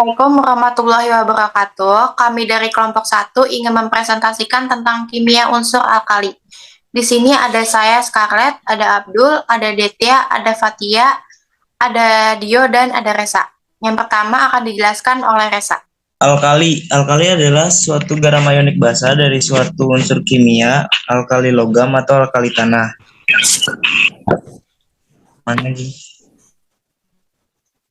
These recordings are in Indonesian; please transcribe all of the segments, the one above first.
Assalamualaikum warahmatullahi wabarakatuh. Kami dari kelompok 1 ingin mempresentasikan tentang kimia unsur alkali. Di sini ada saya Scarlett, ada Abdul, ada Detya, ada Fatia, ada Dio, dan ada Resa. Yang pertama akan dijelaskan oleh Resa. Alkali adalah suatu garam ionik basa dari suatu unsur kimia, alkali logam atau alkali tanah.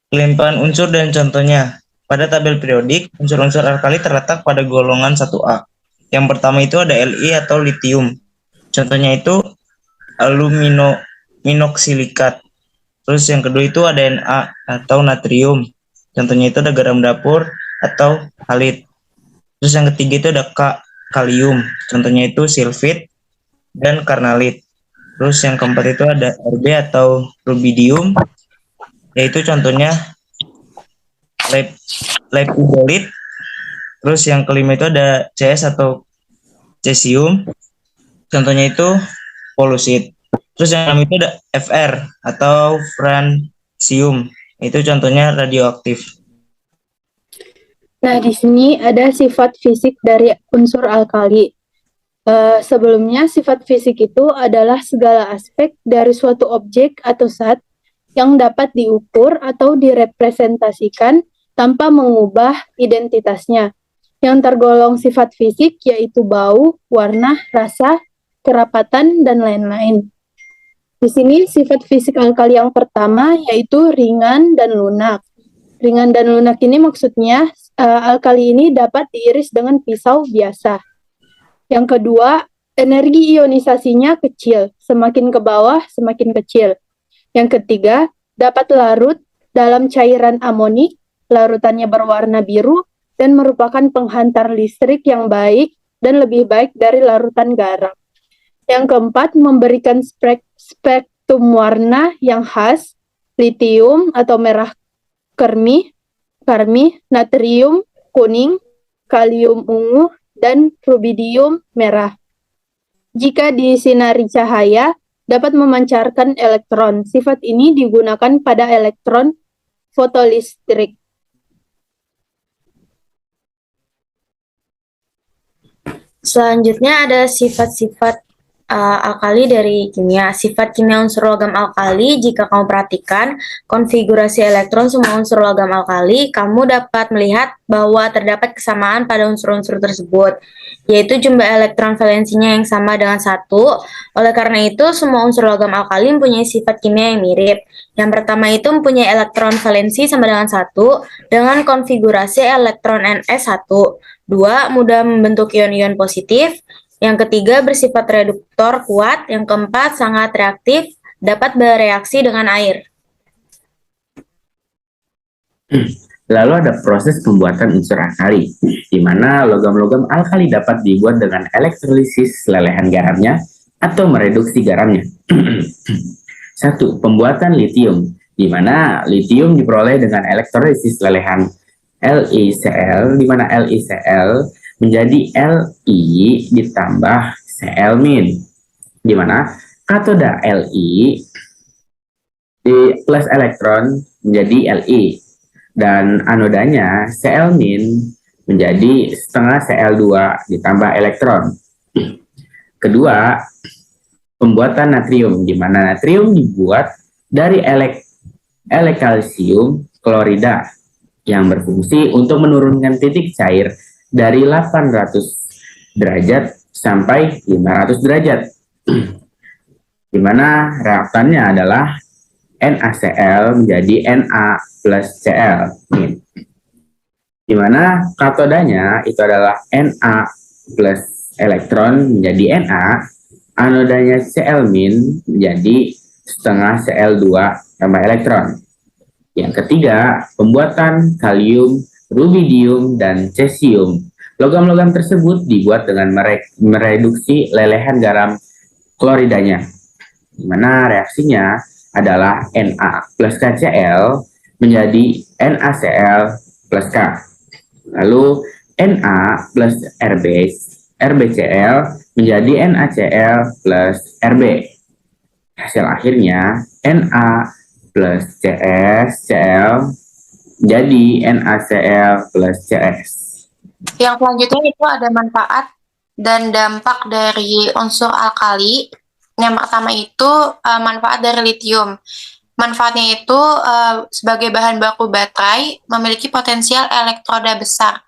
Kelimpahan unsur dan contohnya. Pada tabel periodik, unsur-unsur alkali terletak pada golongan 1A. Yang pertama itu ada Li atau litium. Contohnya itu aluminosilikat. Terus yang kedua itu ada Na atau natrium. Contohnya itu ada garam dapur atau halit. Terus yang ketiga itu ada kalium. Contohnya itu silfit dan karnalit. Terus yang keempat itu ada Rb atau rubidium, yaitu contohnya lepidolit. Terus yang kelima itu ada Cs atau cesium, contohnya itu polusit. Terus yang keenam itu ada Fr atau francium, itu contohnya radioaktif. Nah, di sini ada sifat fisik dari unsur alkali. Sebelumnya, sifat fisik itu adalah segala aspek dari suatu objek atau zat yang dapat diukur atau direpresentasikan tanpa mengubah identitasnya. Yang tergolong sifat fisik yaitu bau, warna, rasa, kerapatan, dan lain-lain. Di sini sifat fisik alkali yang pertama yaitu ringan dan lunak. Ringan dan lunak ini maksudnya alkali ini dapat diiris dengan pisau biasa. Yang kedua, energi ionisasinya kecil, semakin ke bawah semakin kecil. Yang ketiga, dapat larut dalam cairan amonik, larutannya berwarna biru, dan merupakan penghantar listrik yang baik dan lebih baik dari larutan garam. Yang keempat, memberikan spektrum warna yang khas, litium atau merah karmi, natrium kuning, kalium ungu, dan rubidium merah. Jika disinari cahaya, dapat memancarkan elektron. Sifat ini digunakan pada elektron fotolistrik. Selanjutnya ada sifat-sifat alkali dari kimia. Sifat kimia unsur logam alkali, jika kamu perhatikan konfigurasi elektron semua unsur logam alkali, kamu dapat melihat bahwa terdapat kesamaan pada unsur-unsur tersebut, yaitu jumlah elektron valensinya yang sama dengan 1. Oleh karena itu, semua unsur logam alkali mempunyai sifat kimia yang mirip. Yang pertama itu mempunyai elektron valensi sama dengan 1 dengan konfigurasi elektron Ns1. 2, mudah membentuk ion-ion positif. Yang ketiga, bersifat reduktor kuat. Yang keempat, sangat reaktif, dapat bereaksi dengan air. Lalu ada proses pembuatan unsur alkali, di mana logam-logam alkali dapat dibuat dengan elektrolisis lelehan garamnya atau mereduksi garamnya. 1. Pembuatan litium, di mana litium diperoleh dengan elektrolisis lelehan LiCl, di mana LiCl menjadi Li ditambah Cl-, di mana katoda Li di plus elektron menjadi Li, dan anodanya Cl- menjadi setengah Cl2 ditambah elektron. Kedua, pembuatan natrium, di mana natrium dibuat dari elekalsium klorida yang berfungsi untuk menurunkan titik cair dari 800 derajat sampai 500 derajat, di mana reaktannya adalah NaCl menjadi Na plus Cl, di mana katodanya itu adalah Na plus elektron menjadi Na, anodanya Cl- menjadi setengah Cl2 tambah elektron. Yang ketiga, pembuatan kalium, rubidium, dan cesium. Logam-logam tersebut dibuat dengan mereduksi lelehan garam kloridanya, di mana reaksinya adalah Na plus KCl menjadi NaCl plus K. Lalu Na plus RbCl menjadi NaCl plus Rb. Hasil akhirnya Na plus CS, Cl Jadi NaCl plus CS. Yang selanjutnya itu ada manfaat dan dampak dari unsur alkali. Yang pertama itu manfaat dari litium. Manfaatnya itu sebagai bahan baku baterai memiliki potensial elektroda besar.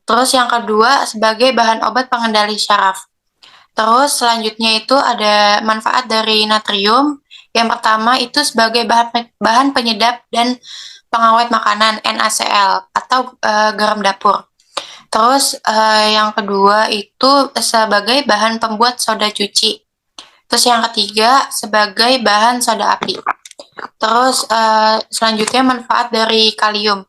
Terus yang kedua sebagai bahan obat pengendali syaraf. Terus selanjutnya itu ada manfaat dari natrium. Yang pertama itu sebagai bahan penyedap dan pengawet makanan NaCl atau garam dapur. Terus yang kedua itu sebagai bahan pembuat soda cuci. Terus yang ketiga sebagai bahan soda api. Terus selanjutnya manfaat dari kalium.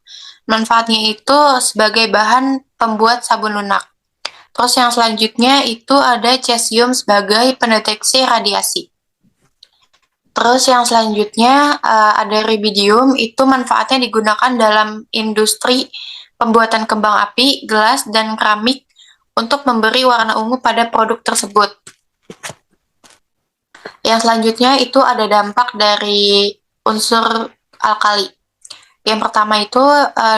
Manfaatnya itu sebagai bahan pembuat sabun lunak. Terus yang selanjutnya itu ada cesium sebagai pendeteksi radiasi. Terus yang selanjutnya ada rubidium, itu manfaatnya digunakan dalam industri pembuatan kembang api, gelas, dan keramik untuk memberi warna ungu pada produk tersebut. Yang selanjutnya itu ada dampak dari unsur alkali. Yang pertama itu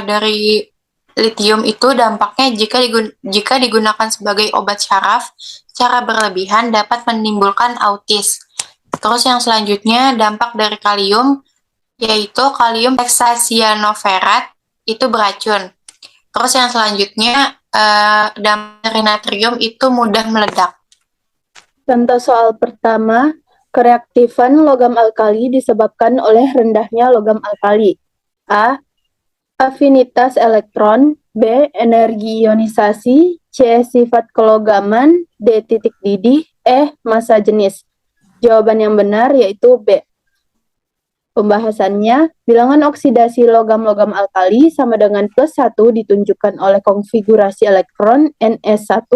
dari litium itu dampaknya jika digunakan sebagai obat syaraf secara berlebihan dapat menimbulkan autis. Terus yang selanjutnya dampak dari kalium, yaitu kalium hexacyanoferat itu beracun. Terus yang selanjutnya dampak dari natrium itu mudah meledak. Contoh soal pertama, kereaktifan logam alkali disebabkan oleh rendahnya logam alkali. A. Afinitas elektron. B. Energi ionisasi. C. Sifat kelogaman. D. Titik didih. E. Massa jenis. Jawaban yang benar yaitu B. Pembahasannya, bilangan oksidasi logam-logam alkali sama dengan +1 ditunjukkan oleh konfigurasi elektron Ns1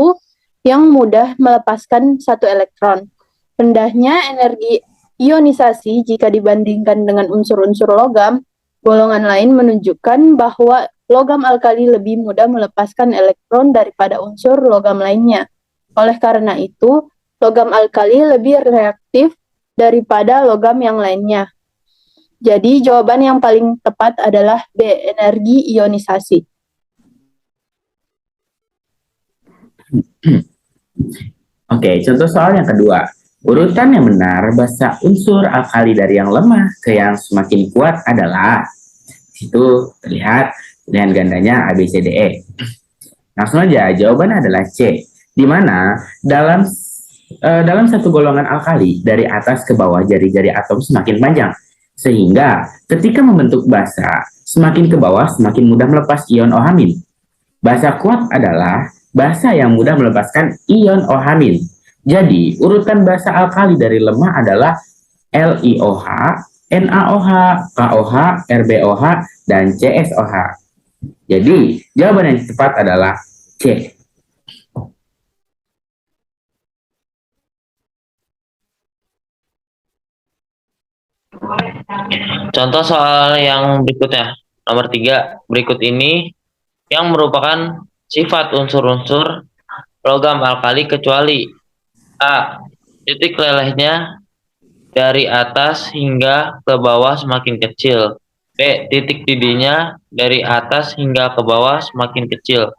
yang mudah melepaskan satu elektron. Rendahnya energi ionisasi jika dibandingkan dengan unsur-unsur logam, golongan lain menunjukkan bahwa logam alkali lebih mudah melepaskan elektron daripada unsur logam lainnya. Oleh karena itu, logam alkali lebih reaktif daripada logam yang lainnya. Jadi jawaban yang paling tepat adalah B, energi ionisasi. Oke, contoh soal yang kedua. Urutan yang benar basa unsur alkali dari yang lemah ke yang semakin kuat adalah, situ terlihat pilihan gandanya A, B, C, D, E. Langsung aja, jawabannya adalah C, di mana dalam satu golongan alkali dari atas ke bawah jari-jari atom semakin panjang, sehingga ketika membentuk basa semakin ke bawah semakin mudah melepas ion OH-. Basa kuat adalah basa yang mudah melepaskan ion OH-. Jadi urutan basa alkali dari lemah adalah LiOH, NaOH, KOH, RbOH, dan CSOH. Jadi jawaban yang tepat adalah C. Contoh soal yang berikutnya, nomor 3, berikut ini yang merupakan sifat unsur-unsur logam alkali kecuali A. Titik lelehnya dari atas hingga ke bawah semakin kecil. B. Titik didihnya dari atas hingga ke bawah semakin kecil.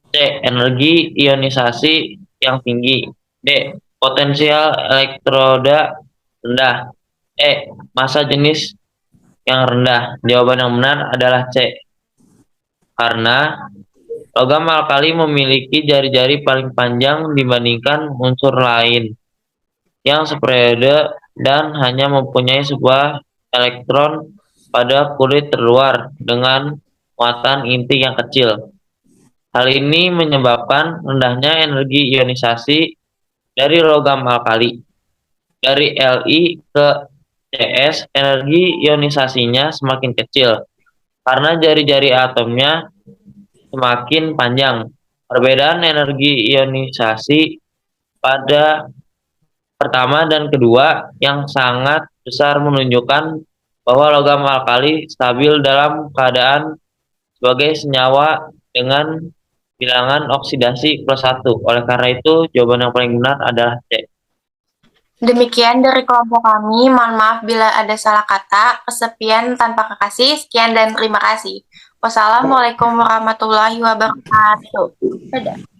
C. Energi ionisasi yang tinggi. D. Potensial elektroda rendah. E. Massa jenis yang rendah. Jawaban yang benar adalah C. Karena logam alkali memiliki jari-jari paling panjang dibandingkan unsur lain yang seperiode dan hanya mempunyai sebuah elektron pada kulit terluar dengan muatan inti yang kecil. Hal ini menyebabkan rendahnya energi ionisasi dari logam alkali. Dari Li ke CS, energi ionisasinya semakin kecil karena jari-jari atomnya semakin panjang. Perbedaan energi ionisasi pada pertama dan kedua yang sangat besar menunjukkan bahwa logam alkali stabil dalam keadaan sebagai senyawa dengan bilangan oksidasi +1. Oleh karena itu, jawaban yang paling benar adalah C. Demikian dari kelompok kami. Mohon maaf bila ada salah kata, kesepian tanpa kekasih. Sekian dan terima kasih. Wassalamualaikum warahmatullahi wabarakatuh. Dadah.